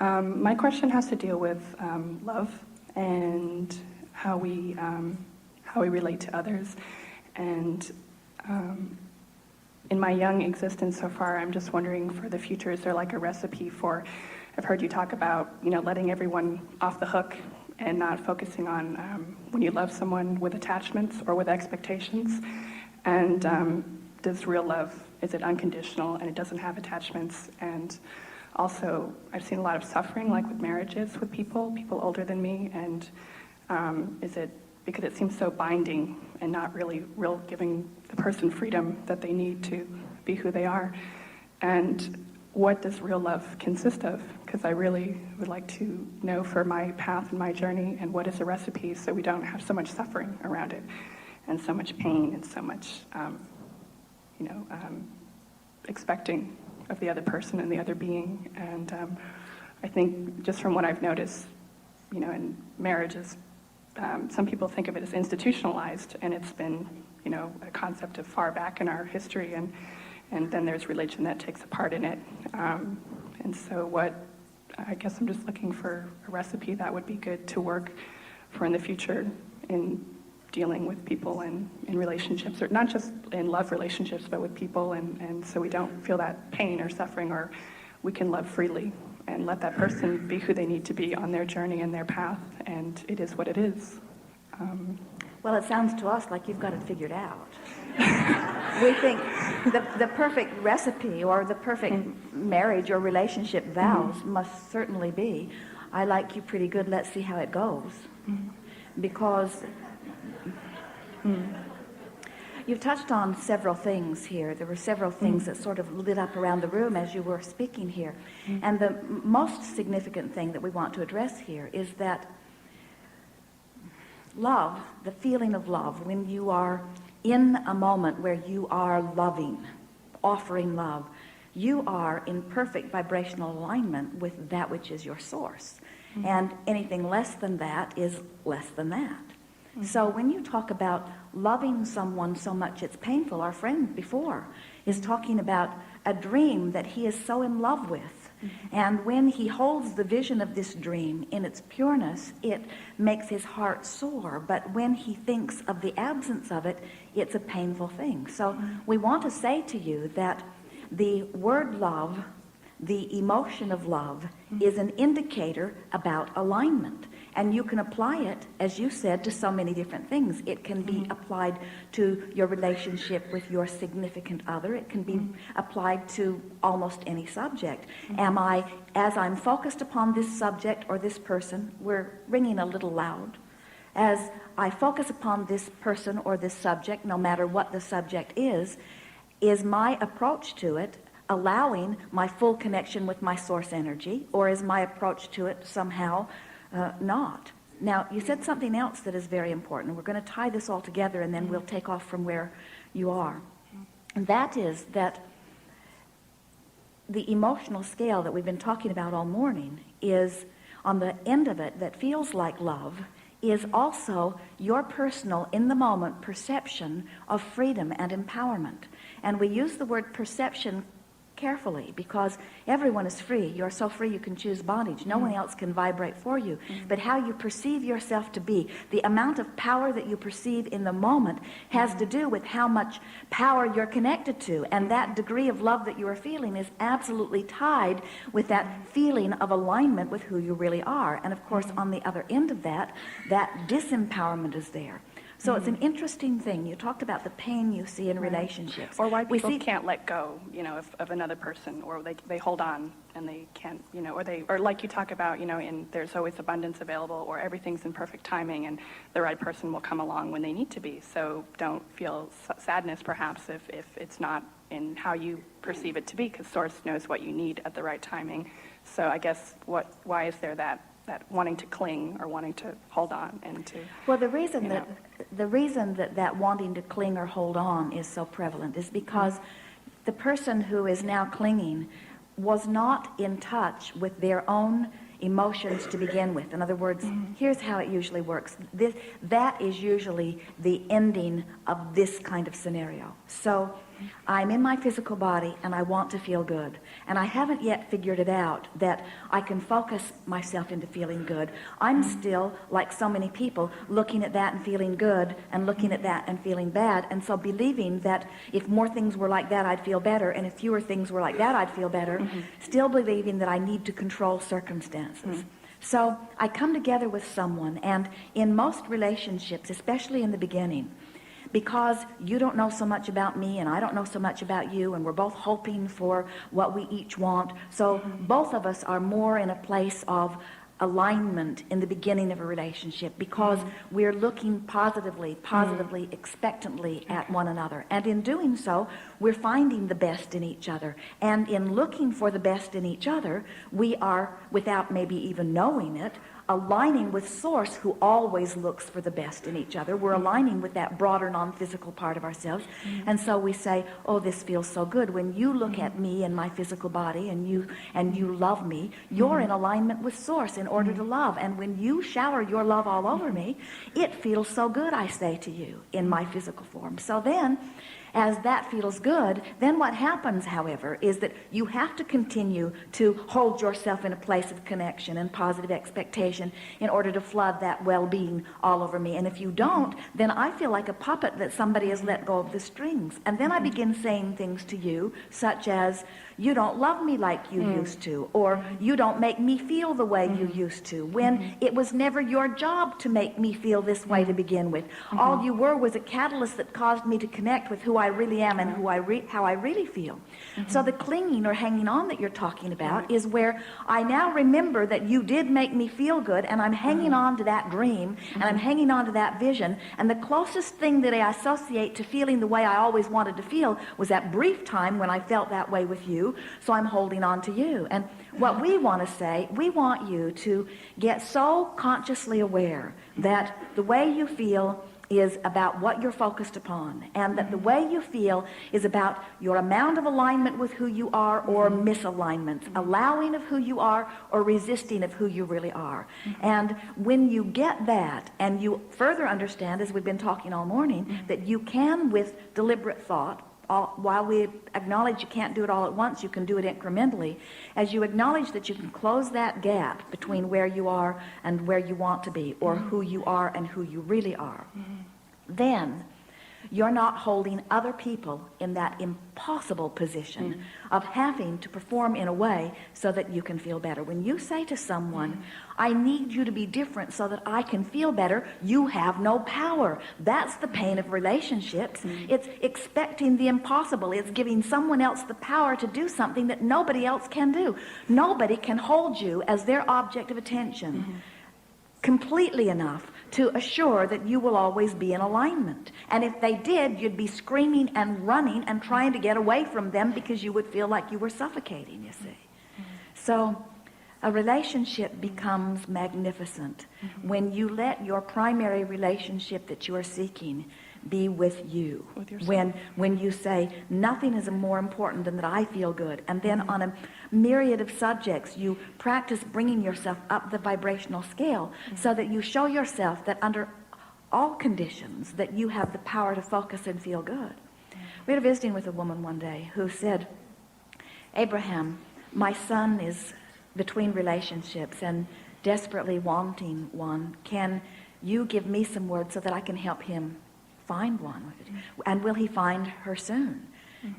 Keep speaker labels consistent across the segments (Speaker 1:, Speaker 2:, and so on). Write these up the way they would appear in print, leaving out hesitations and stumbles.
Speaker 1: My question has to deal with love and how we relate to others. And in my young existence so far, I'm just wondering for the future, is there like a recipe for, I've heard you talk about, letting everyone off the hook and not focusing on when you love someone with attachments or with expectations. And does real love, is it unconditional and it doesn't have attachments? And also, I've seen a lot of suffering, like with marriages with people older than me, and is it because it seems so binding and not really real giving the person freedom that they need to be who they are? And what does real love consist of? Because I really would like to know for my path and my journey, and what is a recipe so we don't have so much suffering around it, and so much pain, and so much, expecting of the other person and the other being. And I think just from what I've noticed, in marriages, some people think of it as institutionalized, and it's been, a concept of far back in our history, and then there's religion that takes a part in it. And so I guess I'm just looking for a recipe that would be good to work for in the future in dealing with people and in relationships, or not just in love relationships, but with people, and so we don't feel that pain or suffering, or we can love freely and let that person be who they need to be on their journey and their path, and it is what it is.
Speaker 2: Well, it sounds to us like you've got it figured out. We think the perfect recipe or the perfect marriage or relationship vows must certainly be, I like you pretty good, let's see how it goes. Because you've touched on several things here. There were several things that sort of lit up around the room as you were speaking here. And the most significant thing that we want to address here is that love, the feeling of love, when you are in a moment where you are loving, offering love, you are in perfect vibrational alignment with that which is your source. And anything less than that is less than that. So when you talk about loving someone so much it's painful, our friend before is talking about a dream that he is so in love with. And when he holds the vision of this dream in its pureness, it makes his heart soar. But when he thinks of the absence of it, it's a painful thing. So we want to say to you that the word love, the emotion of love, is an indicator about alignment. And you can apply it, as you said, to so many different things. It can be applied to your relationship with your significant other. It can be applied to almost any subject. As I'm focused upon this subject or this person, we're ringing a little loud. As I focus upon this person or this subject, no matter what the subject is my approach to it allowing my full connection with my source energy, or is my approach to it somehow not? Now, you said something else that is very important. We're going to tie this all together, and then we'll take off from where you are. And that is that the emotional scale that we've been talking about all morning is, on the end of it, that feels like love, is also your personal, in the moment, perception of freedom and empowerment. And we use the word perception carefully, because everyone is free. You're so free you can choose bondage. No one else can vibrate for you. But how you perceive yourself to be, the amount of power that you perceive in the moment, has to do with how much power you're connected to. And that degree of love that you are feeling is absolutely tied with that feeling of alignment with who you really are. And of course, on the other end of that, that disempowerment is there. So it's an interesting thing. You talked about the pain you see in relationships.
Speaker 1: Or why people can't let go, of another person, or they hold on and they can't, or like you talk about, there's always abundance available, or everything's in perfect timing and the right person will come along when they need to be. So don't feel sadness perhaps if it's not in how you perceive it to be, because Source knows what you need at the right timing. So I guess why is there that wanting to cling or wanting to hold on and to...
Speaker 2: Well, the reason that wanting to cling or hold on is so prevalent is because the person who is now clinging was not in touch with their own emotions to begin with. In other words, here's how it usually works. That is usually the ending of this kind of scenario. So I'm in my physical body and I want to feel good. And I haven't yet figured it out that I can focus myself into feeling good. I'm still, like so many people, looking at that and feeling good and looking at that and feeling bad. And so believing that if more things were like that, I'd feel better. And if fewer things were like that, I'd feel better. Still believing that I need to control circumstances. So I come together with someone, and in most relationships, especially in the beginning, because you don't know so much about me and I don't know so much about you, and we're both hoping for what we each want. So both of us are more in a place of alignment in the beginning of a relationship because we're looking positively, expectantly at one another. And in doing so, we're finding the best in each other. And in looking for the best in each other, we are, without maybe even knowing it, aligning with Source, who always looks for the best in each other. We're aligning with that broader non-physical part of ourselves. And so we say, oh, this feels so good. When you look at me and my physical body and you love me, you're in alignment with Source in order to love. And when you shower your love all over me, it feels so good, I say to you, in my physical form. So then, as that feels good, then what happens, however, is that you have to continue to hold yourself in a place of connection and positive expectation in order to flood that well-being all over me. And if you don't, then I feel like a puppet that somebody has let go of the strings. And then I begin saying things to you, such as, you don't love me like you used to, or you don't make me feel the way you used to, when it was never your job to make me feel this way to begin with. All you were was a catalyst that caused me to connect with who I really am and how I really feel. So the clinging or hanging on that you're talking about is where I now remember that you did make me feel good, and I'm hanging on to that dream, and I'm hanging on to that vision, and the closest thing that I associate to feeling the way I always wanted to feel was that brief time when I felt that way with you, so I'm holding on to you. And what we want to say, we want you to get so consciously aware that the way you feel is about what you're focused upon, and that the way you feel is about your amount of alignment with who you are or misalignment, allowing of who you are or resisting of who you really are. And when you get that, and you further understand, as we've been talking all morning, that you can, with deliberate thought, while we acknowledge you can't do it all at once, you can do it incrementally. As you acknowledge that you can close that gap between where you are and where you want to be, or who you are and who you really are, then you're not holding other people in that impossible position of having to perform in a way so that you can feel better. When you say to someone, I need you to be different so that I can feel better, you have no power. That's the pain of relationships. It's expecting the impossible. It's giving someone else the power to do something that nobody else can do. Nobody can hold you as their object of attention completely enough to assure that you will always be in alignment. And if they did, you'd be screaming and running and trying to get away from them because you would feel like you were suffocating, you see. So a relationship becomes magnificent when you let your primary relationship that you are seeking be with you. When you say, nothing is more important than that I feel good. And then on a myriad of subjects, you practice bringing yourself up the vibrational scale so that you show yourself that under all conditions that you have the power to focus and feel good. We had a visiting with a woman one day who said, Abraham, my son is between relationships and desperately wanting one. Can you give me some words so that I can help him find one? And will he find her soon?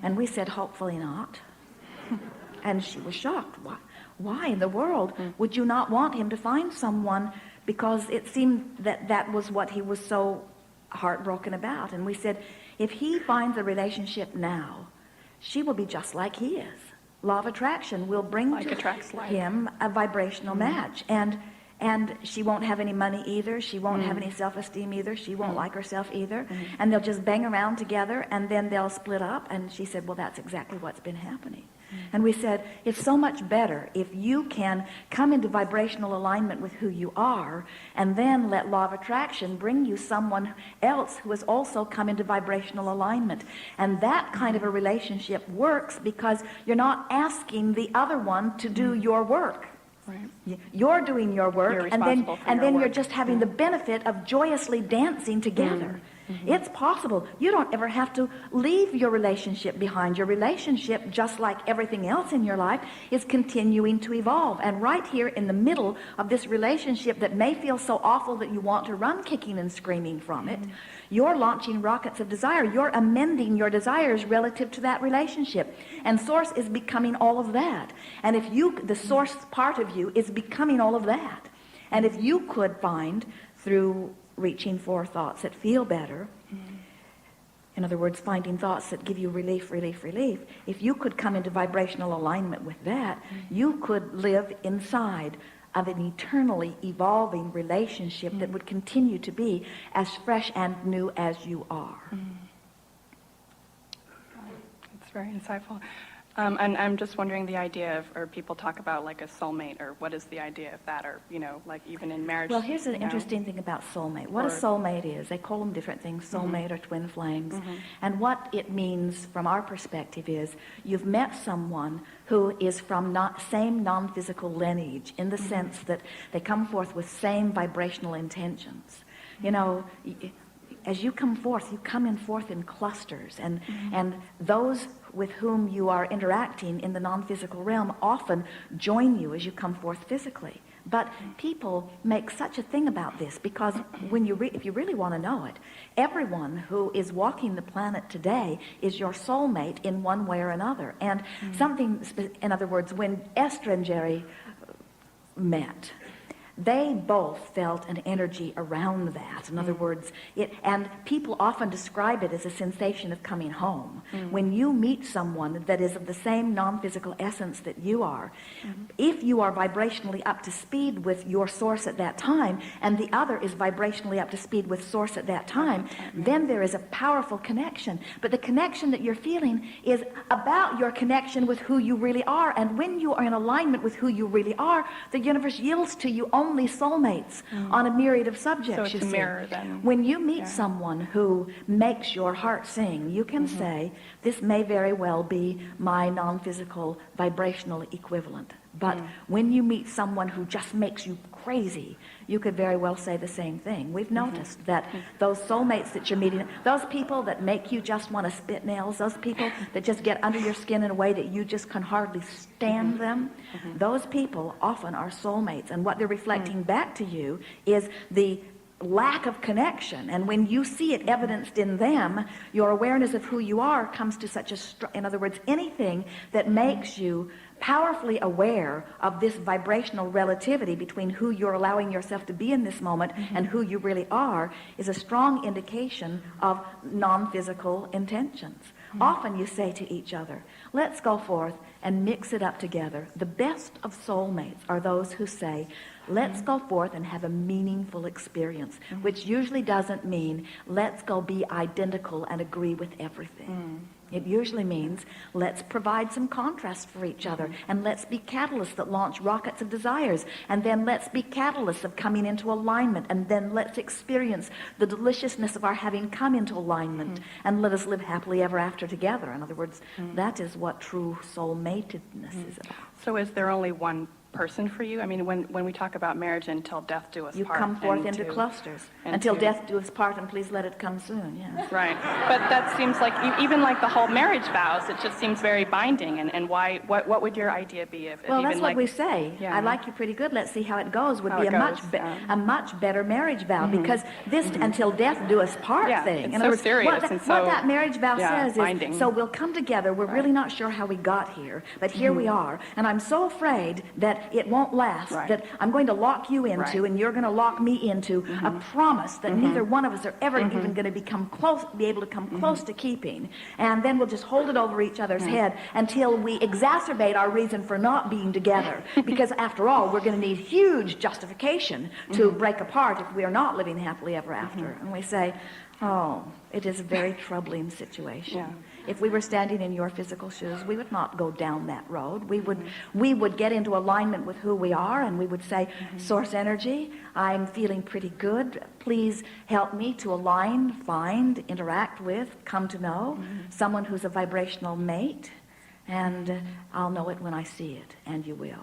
Speaker 2: And we said, hopefully not. And she was shocked. Why in the world would you not want him to find someone? Because it seemed that that was what he was so heartbroken about. And we said, if he finds a relationship now, she will be just like he is. Law of attraction will bring to him a vibrational match. And she won't have any money either. She won't have any self-esteem either. She won't like herself either. And they'll just bang around together, and then they'll split up. And she said, well, that's exactly what's been happening. And we said, it's so much better if you can come into vibrational alignment with who you are, and then let law of attraction bring you someone else who has also come into vibrational alignment. And that kind of a relationship works because you're not asking the other one to do your work.
Speaker 1: Right.
Speaker 2: You're doing your work,
Speaker 1: You're
Speaker 2: and then
Speaker 1: responsible for your
Speaker 2: you're
Speaker 1: work.
Speaker 2: just having the benefit of joyously dancing together. It's possible. You don't ever have to leave your relationship behind. Your relationship, just like everything else in your life, is continuing to evolve. And right here in the middle of this relationship that may feel so awful that you want to run kicking and screaming from it, you're launching rockets of desire. You're amending your desires relative to that relationship. And Source is becoming all of that. And if the Source part of you is becoming all of that. And if you could find, through reaching for thoughts that feel better, in other words, finding thoughts that give you relief, if you could come into vibrational alignment with that, you could live inside of an eternally evolving relationship that would continue to be as fresh and new as you are.
Speaker 1: It's very insightful. And I'm just wondering the idea of, or people talk about like a soulmate, or what is the idea of that, or, like even in marriage.
Speaker 2: Well, here's an interesting thing about soulmate. What a soulmate is, they call them different things, soulmate or twin flames. And what it means from our perspective is you've met someone who is from same non-physical lineage, in the sense that they come forth with same vibrational intentions. As you come forth, you come in forth in clusters, and those with whom you are interacting in the non-physical realm often join you as you come forth physically. But people make such a thing about this, because when if you really want to know it, everyone who is walking the planet today is your soulmate in one way or another. And in other words, when Esther and Jerry met, they both felt an energy around that. In other words, and people often describe it as a sensation of coming home. When you meet someone that is of the same non-physical essence that you are, if you are vibrationally up to speed with your Source at that time, and the other is vibrationally up to speed with Source at that time, then there is a powerful connection. But the connection that you're feeling is about your connection with who you really are. And when you are in alignment with who you really are, the universe yields to you only soulmates on a myriad of subjects.
Speaker 1: So it's a mirror then.
Speaker 2: When you meet someone who makes your heart sing, you can say, this may very well be my non-physical vibrational equivalent. But when you meet someone who just makes you crazy, you could very well say the same thing. We've noticed that those soulmates that you're meeting, those people that make you just want to spit nails, those people that just get under your skin in a way that you just can hardly stand them, those people often are soulmates. And what they're reflecting back to you is the lack of connection. And when you see it evidenced in them, your awareness of who you are comes to such in other words, anything that makes you powerfully aware of this vibrational relativity between who you're allowing yourself to be in this moment and who you really are is a strong indication of non-physical intentions. Often you say to each other, let's go forth and mix it up together. The best of soulmates are those who say, let's go forth and have a meaningful experience, which usually doesn't mean let's go be identical and agree with everything. It usually means let's provide some contrast for each other, and let's be catalysts that launch rockets of desires, and then let's be catalysts of coming into alignment, and then let's experience the deliciousness of our having come into alignment, and let us live happily ever after together. In other words, that is what true soulmatedness is about.
Speaker 1: So is there only one person for you? I mean, when we talk about marriage, until death do us
Speaker 2: you
Speaker 1: part.
Speaker 2: You come forth into clusters. Until death do us part, and please let it come soon. Yeah.
Speaker 1: Right. But that seems like, even like the whole marriage vows, it just seems very binding. And why? What would your idea be if?
Speaker 2: Well,
Speaker 1: even
Speaker 2: that's what we say. I like you pretty good. Let's see how it goes. Would be a much better marriage vow, because this until death do us part thing.
Speaker 1: It's so serious.
Speaker 2: What that marriage vow says
Speaker 1: binding.
Speaker 2: is, so we'll come together. We're really not sure how we got here, but here we are. And I'm so afraid that it won't last, that I'm going to lock you into, and you're going to lock me into a promise that neither one of us are ever even going to be able to come close to keeping. And then we'll just hold it over each other's head until we exacerbate our reason for not being together. Because after all, we're going to need huge justification to break apart if we are not living happily ever after. And we say, oh, it is a very troubling situation. If we were standing in your physical shoes, we would not go down that road. We would get into alignment with who we are, and we would say, Source energy, I'm feeling pretty good. Please help me to align, find, interact with, come to know someone who's a vibrational mate, and I'll know it when I see it, and you will.